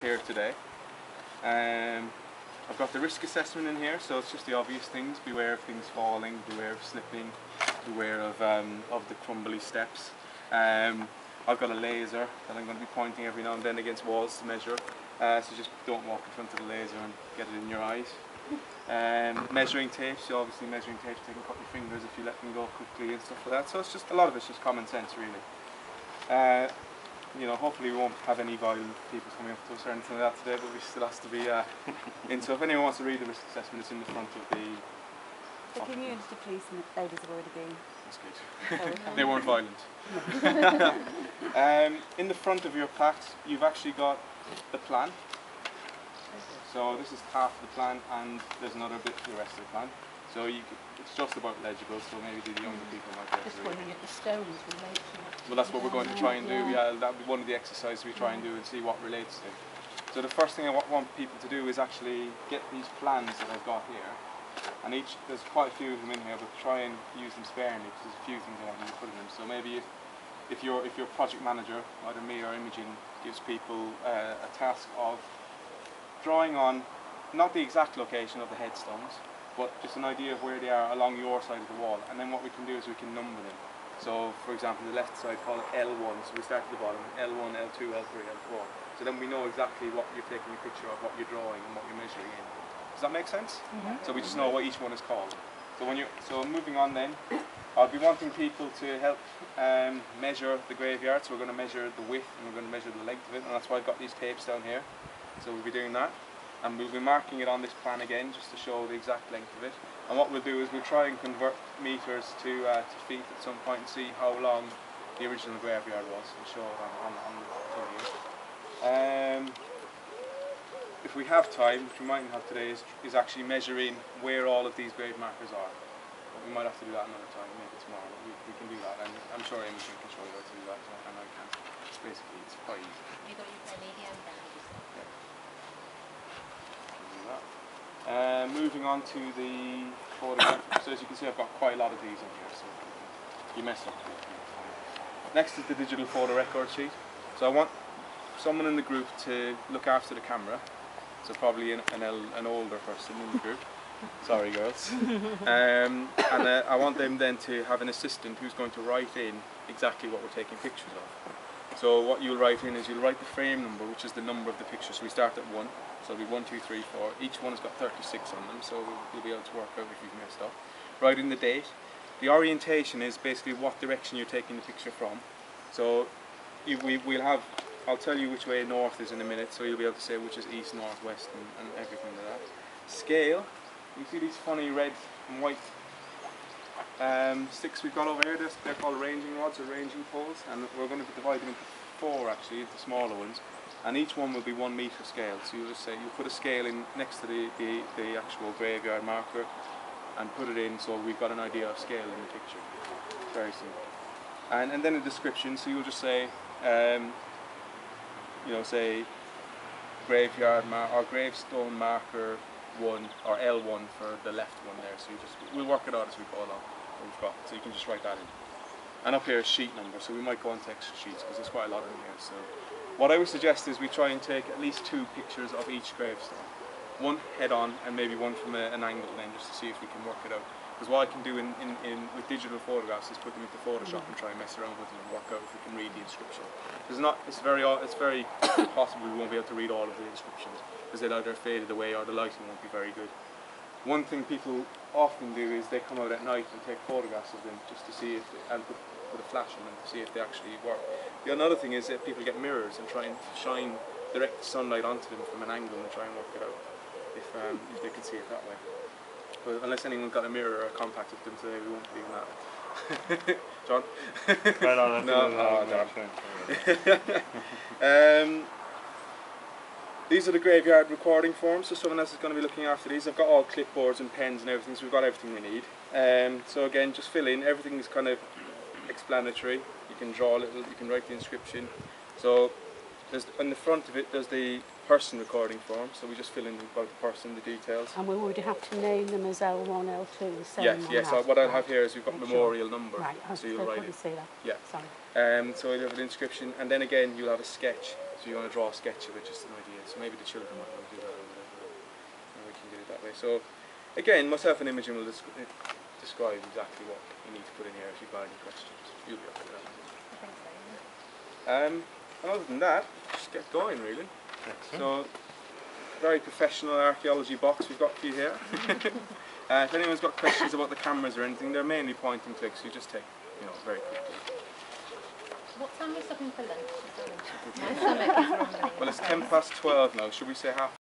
here today. I've got the risk assessment in here, so it's just the obvious things: beware of things falling, beware of slipping, beware of the crumbly steps. I've got a laser that I'm going to be pointing every now and then against walls to measure. So just don't walk in front of the laser and get it in your eyes. Measuring tape, so obviously measuring tape, so you can cut your fingers if you let them go quickly and stuff like that. So it's just, a lot of it's just common sense really. You know, hopefully we won't have any violent people coming up to us or anything like that today, but we still has to be in. So if anyone wants to read the risk assessment, it's in the front of the... The community police ladies have already been. That's good. They weren't violent. In the front of your packs, you've actually got the plan. So this is half the plan, and there's another bit to the rest of the plan. So it's just about legible, so maybe the younger people might be able to Just read. wondering if the stones relate to it. Well, that's what we're going to try and do. Yeah, that'll be one of the exercises we try and do and see what relates to. So the first thing I want people to do is actually get these plans that I've got here. And there's quite a few of them in here, but try and use them sparingly because there's a few things I want to put in them. So maybe if your project manager, either me or Imogen, gives people a task of drawing on not the exact location of the headstones, but just an idea of where they are along your side of the wall. And then what we can do is we can number them. So for example, the left side, call it L1, so we start at the bottom, L1, L2, L3, L4. So then we know exactly what you're taking a picture of, what you're drawing and what you're measuring in. Does that make sense? Mm-hmm. So we just know what each one is called. So moving on then, I'll be wanting people to help measure the graveyard. So we're going to measure the width and we're going to measure the length of it, and that's why I've got these tapes down here. So we'll be doing that. And we'll be marking it on this plan again just to show the exact length of it. And what we'll do is we'll try and convert meters to feet at some point and see how long the original graveyard was and show it on the here. If we have time, which we mightn't have today, is actually measuring where all of these grave markers are. But we might have to do that another time, maybe tomorrow. We can do that, and I'm sure Imogen can show you how to do that, and I can. Basically, it's quite easy. You got your vanadium down. Moving on to the photograph. So as you can see, I've got quite a lot of these in here, so you mess up. Next is the digital photo record sheet. So I want someone in the group to look after the camera. So probably an older person in the group. Sorry girls. And I want them then to have an assistant who's going to write in exactly what we're taking pictures of. So what you'll write in is you'll write the frame number, which is the number of the picture. So we start at 1. So it'll be 1, 2, 3, 4. Each one has got 36 on them, so you'll be able to work out if you've messed up. Write in the date. The orientation is basically what direction you're taking the picture from. So we'll have, I'll tell you which way north is in a minute, so you'll be able to say which is east, north, west, and everything like that. Scale. You see these funny red and white sticks we've got over here? They're called ranging rods or ranging poles, and we're going to divide them into 4 actually, into smaller ones. And each one will be 1 metre scale. So you'll just say, you'll put a scale in next to the actual graveyard marker and put it in so we've got an idea of scale in the picture. Very simple. And then a description, so you'll just say, you know, say graveyard or gravestone marker 1 or L1 for the left one there. So we'll work it out as we go along. What we've got. So you can just write that in. And up here is sheet number, so we might go on to extra sheets because there's quite a lot in here. So what I would suggest is we try and take at least 2 pictures of each gravestone. One head on and maybe one from an angle then, just to see if we can work it out. Because what I can do with digital photographs is put them into Photoshop and try and mess around with them and work out if we can read the inscription. It's very possible we won't be able to read all of the inscriptions because they'll either faded away or the lighting won't be very good. One thing people often do is they come out at night and take photographs of them just to see if and put a flash on them to see if they actually work. The another thing is that people get mirrors and try and shine direct sunlight onto them from an angle and try and work it out if they can see it that way. But unless anyone's got a mirror or a compact with them today, we won't be doing that. John? Right on. No. These are the graveyard recording forms, so someone else is going to be looking after these. I've got all clipboards and pens and everything, so we've got everything we need. So again, just fill in. Everything is kind of explanatory. You can draw a little, you can write the inscription. So on the front of it there's the person recording form, so we just fill in about the person, the details. And we would have to name them as L1, L2, the same. Yes. So what I'll have here is we've got memorial number. Right, so you'll write it. See that. Yeah. Sorry. So you'll have an inscription, and then again you'll have a sketch. So you're going to draw a sketch of it, just an idea. So maybe the children might want to do that or whatever. And we can get it that way. So again, myself and Imogen will describe exactly what you need to put in here if you've got any questions. You'll be up with that. I think so, And other than that, just get going really. So, very professional archaeology box we've got for you here. If anyone's got questions about the cameras or anything, they're mainly point and click, so you just take, very quickly. What time are we stopping for lunch? My stomach is rumbling. Well, it's 12:10 now. Should we say half?